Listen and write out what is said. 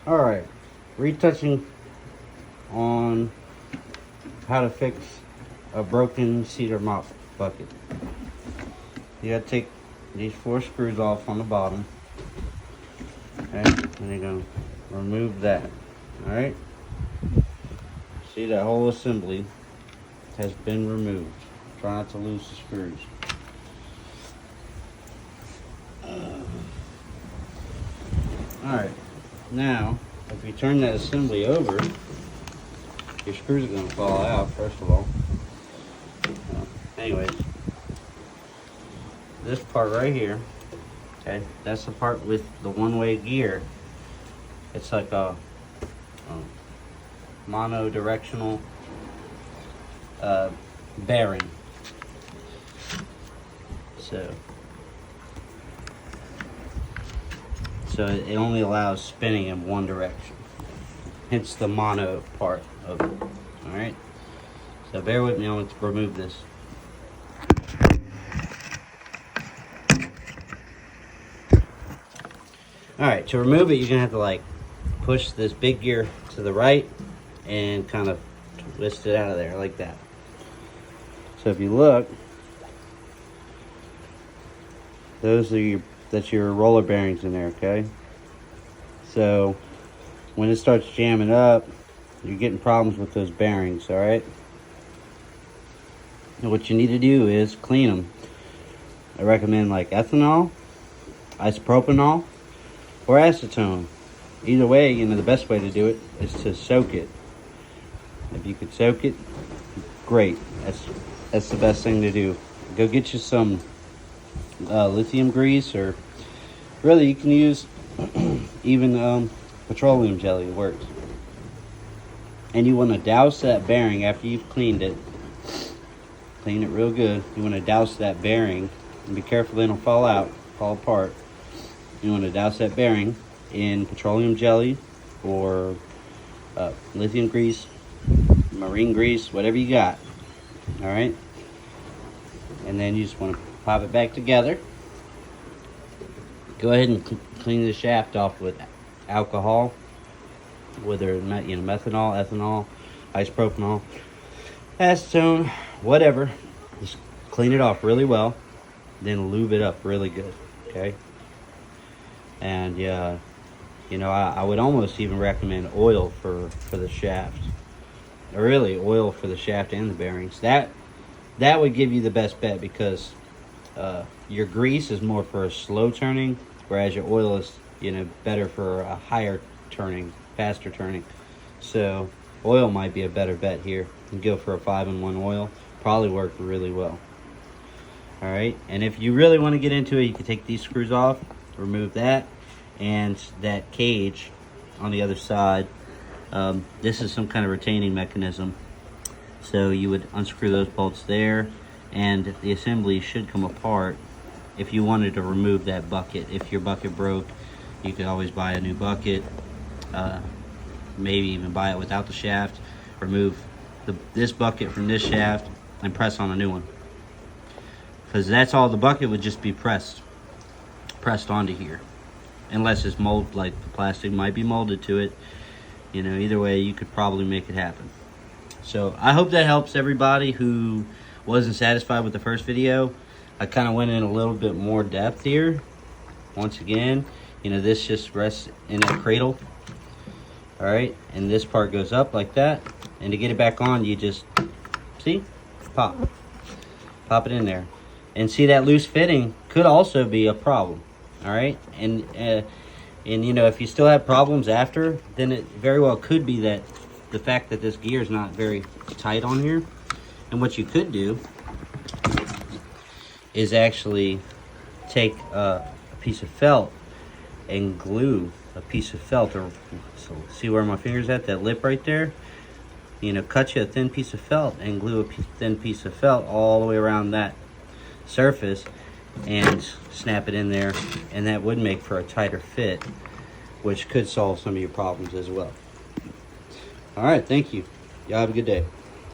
Alright, retouching on how to fix a broken Cedar mop bucket. You gotta take these 4 screws off on the bottom. Okay, and you're gonna remove that. Alright? See, that whole assembly has been removed. Try not to lose the screws. Alright, now if you turn that assembly over, your screws are going to fall out, first of all. Anyways, this part right here, okay, that's the part with the one-way gear. It's like a mono-directional bearing. So it only allows spinning in one direction. Hence the mono part of it. Alright? So bear with me, I'm going to remove this. Alright, to remove it, you're going to have to like push this big gear to the right and kind of twist it out of there like that. So if you look, that's your roller bearings in there, okay? So when it starts jamming up, you're getting problems with those bearings, all right? And what you need to do is clean them. I recommend like ethanol, isopropanol, or acetone. Either way, you know, the best way to do it is to soak it. If you could soak it, great. That's the best thing to do. Go get you some lithium grease, or really you can use even petroleum jelly. It works. And you want to douse that bearing after you've cleaned it. Clean it real good. You want to douse that bearing, and be careful they don't fall apart. You want to douse that bearing in petroleum jelly or lithium grease, marine grease, whatever you got. All right, and then you just want to pop it back together. Go ahead and clean the shaft off with alcohol, whether methanol, ethanol, isopropanol, acetone, whatever. Just clean it off really well, then lube it up really good. Okay, and you know, I would almost even recommend oil for the shaft, or really oil for the shaft and the bearings. That would give you the best bet, because your grease is more for a slow turning, whereas your oil is, you know, better for a higher turning, faster turning. So oil might be a better bet here. You go for a 5-in-1 oil, probably work really well. All right, and if you really want to get into it, you can take these screws off, remove that, and that cage on the other side. This is some kind of retaining mechanism. So you would unscrew those bolts there, and the assembly should come apart if you wanted to remove that bucket. If your bucket broke, you could always buy a new bucket, maybe even buy it without the shaft. Remove this bucket from this shaft and press on a new one, because that's all. The bucket would just be pressed onto here, unless it's molded, like the plastic might be molded to it. You know, either way, you could probably make it happen. So I hope that helps everybody who wasn't satisfied with the first video. I kind of went in a little bit more depth here. Once again, you know, this just rests in a cradle. All right, and this part goes up like that. And to get it back on, you just, see, pop it in there. And see, that loose fitting could also be a problem. All right, and you know, if you still have problems after, then it very well could be that the fact that this gear is not very tight on here. And what you could do is actually take a piece of felt and glue a piece of felt, or so see where my finger's at, that lip right there. You know, cut you a thin piece of felt and glue a thin piece of felt all the way around that surface and snap it in there, and that would make for a tighter fit, which could solve some of your problems as well. All right, thank you. Y'all have a good day.